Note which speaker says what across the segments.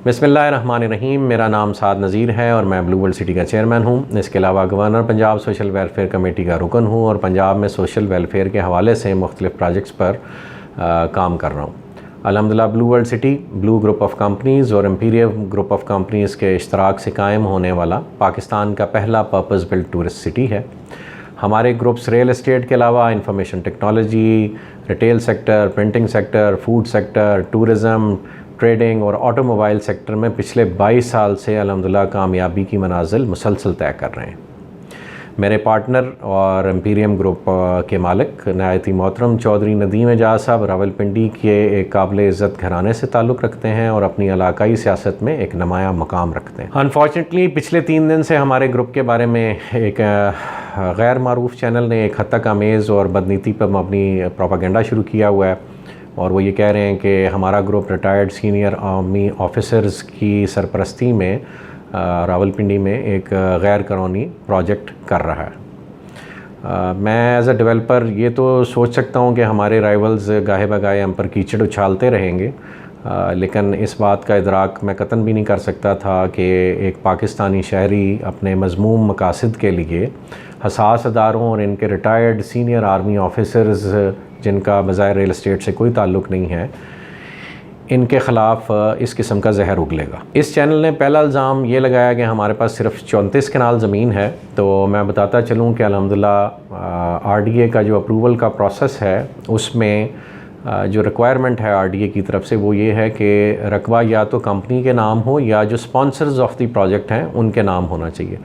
Speaker 1: बिस्मिल्लाहिर्रहमानिर्रहीम। मेरा नाम साद नज़ीर है और मैं ब्लू वर्ल्ड सिटी का चेयरमैन हूँ। इसके अलावा governor Punjab social welfare committee का रुकन हूँ और पंजाब में सोशल वेलफेयर के हवाले से मुख्तलिफ़ प्रोजेक्ट्स पर काम कर रहा हूँ। अल्हम्दुलिल्लाह blue world city blue group of companies और एम्पीरियल ग्रुप ऑफ कंपनीज़ के इश्तराक से कायम होने वाला पाकिस्तान का पहला पर्पस बिल्ट टूरिस्ट सिटी है। हमारे ग्रुप्स रियल एस्टेट के अलावा information technology, retail sector, printing sector, food sector, tourism, trading और ऑटोमोबाइल सेक्टर में पिछले 22 साल से अल्हम्दुलिल्लाह कामयाबी की मनाजिल मुसलसल तय कर रहे हैं। मेरे पार्टनर और एम्पीरियम ग्रुप के मालिक नहायती मोहतरम चौधरी नदीम एजाज साहब रावलपिंडी के एक काबिल इज़्ज़त घराने से ताल्लुक़ रखते हैं और अपनी इलाकाई सियासत में एक नुमायाँ मकाम रखते हैं। अनफॉर्चुनेटली पिछले 3 दिन से हमारे ग्रुप के बारे में एक गैर मारूफ़ चैनल ने एक हद तक आमेज़ और बदनीति पर मबनी प्रोपागेंडा शुरू किया हुआ है और वो ये कह रहे हैं कि हमारा group retired senior army officers की सरपरस्ती में रावलपिंडी में एक गैर कानूनी प्रोजेक्ट कर रहा है। मैं एज़ अ डेवलपर ये तो सोच सकता हूँ कि हमारे राइवल्स गाहे बगाहे हम पर कीचड़ उछालते रहेंगे, लेकिन इस बात का इदराक मैं कतन भी नहीं कर सकता था कि एक पाकिस्तानी शहरी अपने मज़मूम मकासद के लिए हसास अदारों और इनके रिटायर्ड सीनियर आर्मी ऑफिसर्स जिनका बज़ाहिर रियल एस्टेट से कोई ताल्लुक़ नहीं है, इनके ख़िलाफ़ इस किस्म का जहर उगलेगा। इस चैनल ने पहला इल्ज़ाम ये लगाया कि हमारे पास सिर्फ 34 कनाल ज़मीन है। तो मैं बताता चलूँ कि अल्हम्दुलिल्लाह RDA का जो अप्रूवल का प्रोसेस है उसमें जो रिक्वायरमेंट है RDA की तरफ से वो ये है कि रकबा या तो कंपनी के नाम हो या जो स्पॉन्सर्स ऑफ द प्रोजेक्ट हैं उनके नाम होना चाहिए।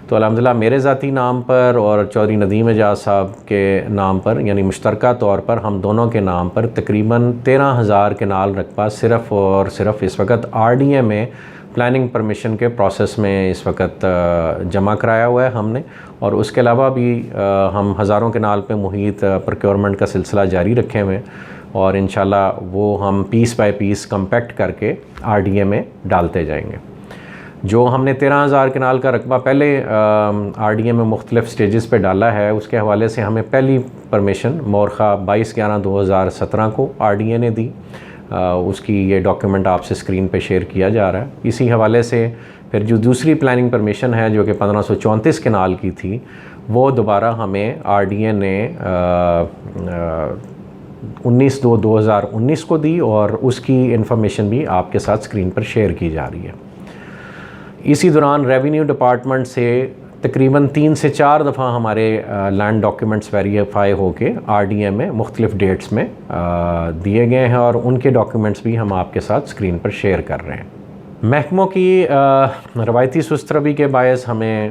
Speaker 1: तो अल्हम्दुलिल्लाह मेरे ज़ाती नाम पर और चौधरी नदीम एजाज साहब के नाम पर यानी मुश्तरका तौर पर हम दोनों के नाम पर तकरीबन 13,000 कनाल रकबा सिर्फ़ और सिर्फ इस वक्त RDA में प्लानिंग परमिशन के प्रोसेस में इस वक्त जमा कराया हुआ है हमने। और उसके अलावा भी हम हज़ारों कनाल पे मुहित प्रोक्योरमेंट का सिलसिला जारी रखे हुए हैं और इंशाल्लाह वो हम पीस बाय पीस कम्पैक्ट करके RDA में डालते जाएंगे। जो हमने 13,000 कनाल का रकबा पहले RDA में मुख्तलिफ़ स्टेजेस पे डाला है उसके हवाले से हमें पहली परमिशन मौरखा 22/11/2017 को RDA ने दी। उसकी ये डॉक्यूमेंट आपसे स्क्रीन पे शेयर किया जा रहा है। इसी हवाले से फिर जो दूसरी प्लानिंग परमिशन है जो कि 1534 कनाल की थी वो दोबारा हमें RDA ने 19/2/2019 को दी और उसकी इन्फॉर्मेशन भी आपके साथ स्क्रीन पर शेयर की जा रही है। इसी दौरान रेवेन्यू डिपार्टमेंट से तकरीबन 3 से 4 दफ़ा हमारे लैंड डॉक्यूमेंट्स वेरीफाई होके RDA में मुख्तलिफ़ डेट्स में दिए गए हैं और उनके डॉक्यूमेंट्स भी हम आपके साथ स्क्रीन पर शेयर कर रहे हैं। महकमों की रवायती सुस्तरवी के बायस हमें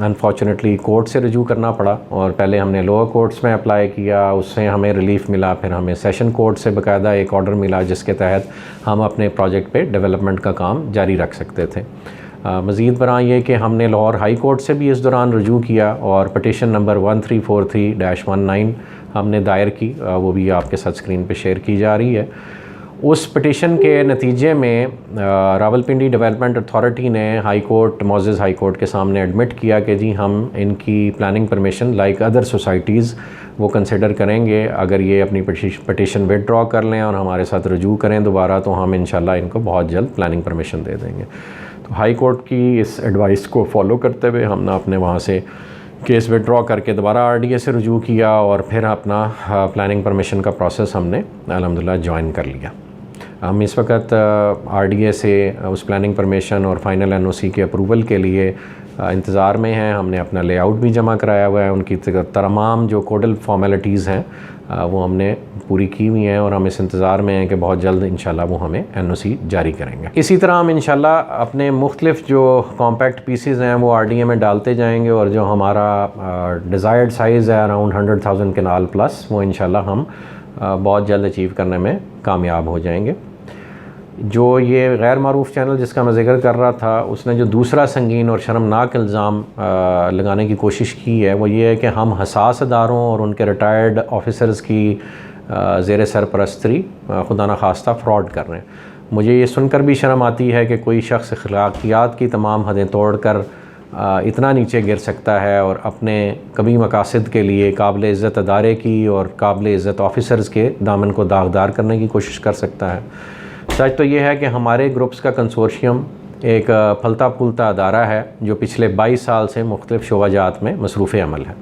Speaker 1: अनफॉर्चुनेटली कोर्ट से रजू करना पड़ा और पहले हमने लोअर कोर्ट्स में अप्लाई किया, उससे हमें रिलीफ़ मिला, फिर हमें सेशन कोर्ट से बाकायदा एक ऑर्डर मिला जिसके तहत हम अपने प्रोजेक्ट पे डेवलपमेंट का काम जारी रख सकते थे। मज़ीद बरां ये कि हमने लाहौर हाई कोर्ट से भी इस दौरान रजू किया और पटिशन नंबर 1343-19 हमने दायर की, वो भी आपके साथ स्क्रीन पे शेयर की जा रही है। उस पटिशन के नतीजे में रावलपिंडी डेवलपमेंट अथॉरिटी ने हाई कोर्ट मोअज़्ज़ज़ हाई कोर्ट के सामने एडमिट किया कि जी हम इनकी planning permission like other societies वो कंसिडर करेंगे। अगर ये अपनी पटिशन विदड्रॉ कर लें और हमारे साथ रजू करें दोबारा तो हम इंशाल्लाह इनको बहुत जल्द प्लानिंग परमिशन दे देंगे। तो हाई कोर्ट की इस एडवाइस को फॉलो करते हुए हमने अपने वहाँ से केस विदड्रॉ करके दोबारा RDA से रजू किया और फिर अपना प्लानिंग परमिशन का प्रोसेस हमने अल्हम्दुलिल्लाह ज्वाइन कर लिया। हम इस वक्त RDA से उस प्लानिंग परमिशन और फाइनल NOC के अप्रूवल के लिए इंतज़ार में हैं। हमने अपना लेआउट भी जमा कराया हुआ है, उनकी तमाम जो कोडल फॉर्मेलिटीज़ हैं वो हमने पूरी की हुई हैं और हम इस इंतज़ार में हैं कि बहुत जल्द इंशाल्लाह वो हमें NOC जारी करेंगे। इसी तरह हम इंशाल्लाह अपने मुख्तलिफ़ जो कॉम्पैक्ट पीसीज़ हैं वो RDA में डालते जाएंगे और जो हमारा डिज़ायर्ड साइज़ है अराउंड 100,000 कनाल प्लस वो इंशाल्लाह हम बहुत जल्द अचीव करने में कामयाब हो जाएंगे। जो ये गैर मारूफ़ चैनल जिसका मैं ज़िक्र कर रहा था उसने जो दूसरा संगीन और शर्मनाक इल्ज़ाम लगाने की कोशिश की है वो ये है कि हम हसास अदारों और उनके रिटायर्ड ऑफिसर्स की ज़ेर सरपरस्ती खुदा न खास्ता फ्रॉड कर रहे हैं। मुझे ये सुनकर भी शर्म आती है कि कोई शख्स अखलाकियात की तमाम हदें तोड़ कर इतना नीचे गिर सकता है और अपने कभी मकासद के लिए काबिल इज़्ज़त अदारे की और काबिल इज़्ज़त ऑफिसर्स के दामन को दागदार करने की कोशिश कर सकता है। सच तो ये है कि हमारे ग्रुप्स का कंसोर्शियम एक फलता फूलता अदारा है जो पिछले 22 साल से मुख्तलिफ शोबाजात में मसरूफ़ अमल है।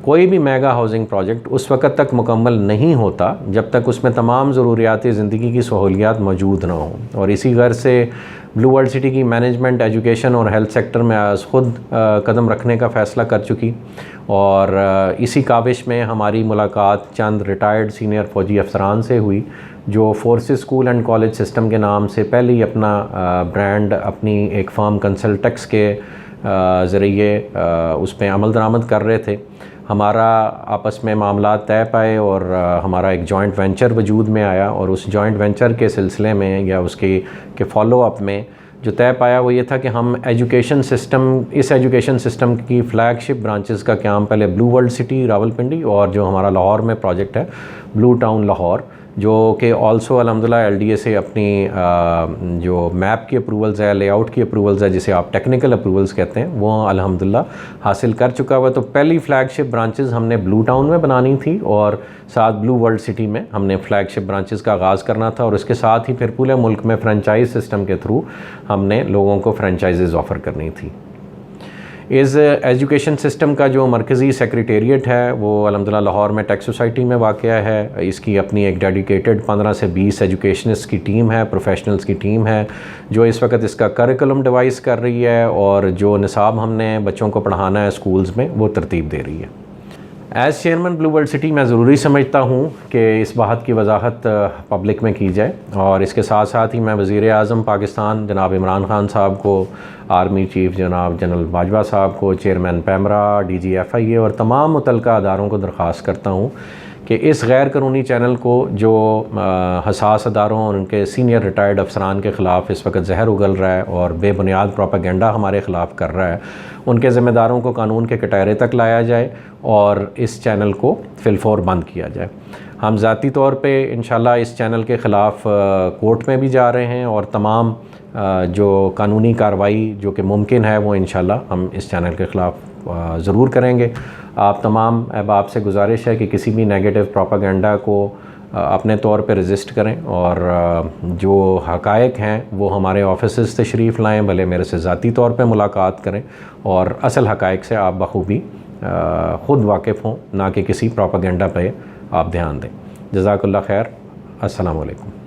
Speaker 1: कोई भी मेगा हाउसिंग प्रोजेक्ट उस वक़्त तक मुकम्मल नहीं होता जब तक उसमें तमाम ज़रूरियात ज़िंदगी की सहूलियात मौजूद ना हों, और इसी गर्ज से ब्लू वर्ल्ड सिटी की मैनेजमेंट एजुकेशन और हेल्थ सेक्टर में आज ख़ुद कदम रखने का फ़ैसला कर चुकी, और इसी काविश में हमारी मुलाकात चंद रिटायर्ड सीनियर फ़ौजी अफसरान से हुई जो forces school and college system के नाम से पहले ही अपना ब्रांड अपनी एक फर्म कंसल्टेक्स के ज़रिए उस पर अमल दरामद कर रहे थे। हमारा आपस में मामला तय पाए और हमारा एक जॉइंट वेंचर वजूद में आया, और उस जॉइंट वेंचर के सिलसिले में या उसके फॉलो अप में जो तय पाया वो ये था कि हम इस एजुकेशन सिस्टम की फ़्लैगशिप ब्रांचेस का क्याम पहले ब्लू वर्ल्ड सिटी रावलपिंडी और जो हमारा लाहौर में प्रोजेक्ट है ब्लू टाउन लाहौर, जो कि ऑल्सो अल्हम्दुलिल्लाह LDA से अपनी जो मैप की अप्रूवल्स है, लेआउट की अप्रूवल्स है, जिसे आप टेक्निकल अप्रूवल्स कहते हैं, वो अल्हम्दुलिल्लाह हासिल कर चुका हुआ। तो पहली फ़्लैगशिप ब्रांचेस हमने ब्लू टाउन में बनानी थी और साथ ब्लू वर्ल्ड सिटी में हमने फ़्लैगशिप ब्रांचेस का आगाज़ करना था, और इसके साथ ही फिर पूरे मुल्क में फ्रेंचाइज सिस्टम के थ्रू हमने लोगों को फ्रेंचाइजेज़ ऑफ़र करनी थी। इस एजुकेशन सिस्टम का जो मरकज़ी सेक्रेटेरिएट है वो अल्हम्दुलिल्लाह लाहौर में टेक सोसाइटी में वाक़या है। इसकी अपनी एक डेडिकेटेड 15 से 20 एजुकेशनिस्ट की टीम है, प्रोफेशनल्स की टीम है, जो इस वक्त इसका करिकुलम डिवाइस कर रही है और जो निसाब हमने बच्चों को पढ़ाना है स्कूल्स में वो तरतीब दे रही है। As chairman blue world city मैं ज़रूरी समझता हूँ कि इस बात की वजाहत पब्लिक में की जाए, और इसके साथ साथ ही मैं वज़ीर आज़म पाकिस्तान जनाब इमरान ख़ान साहब को, आर्मी चीफ़ जनाब जनरल बाजवा साहब को, चेयरमैन पैमरा, DG FIA और तमाम मुतल्लिका अदारों को दरख्वास्त करता हूँ कि इस गैर कानूनी चैनल को जो हसास अदारों और उनके सीनियर रिटायर्ड अफसरान के ख़िलाफ़ इस वक्त जहर उगल रहा है और बेबुनियाद प्रोपेगेंडा हमारे ख़िलाफ़ कर रहा है, उनके ज़िम्मेदारों को कानून के कटहरे तक लाया जाए और इस चैनल को फिलफौर बंद किया जाए। हम ज़ाती तौर पे इंशाल्लाह इस चैनल के ख़िलाफ़ कोर्ट में भी जा रहे हैं, और तमाम जो कानूनी कार्रवाई जो कि मुमकिन है वो इंशाल्लाह हम इस चैनल के ख़िलाफ़ ज़रूर करेंगे। आप तमाम अहबाब से गुजारिश है कि किसी भी नेगेटिव प्रोपेगेंडा को अपने तौर पे रेजिस्ट करें, और जो हक़ाइक़ हैं वो हमारे ऑफिसेज़ तशरीफ़ लाएँ, भले मेरे से ज़ाती तौर पे मुलाकात करें, और असल हक़ाइक़ से आप बखूबी ख़ुद वाकिफ़ हों, ना कि किसी प्रोपेगेंडा पे आप ध्यान दें। जज़ाकल्लाह खैर। अस्सलामु अलैकुम।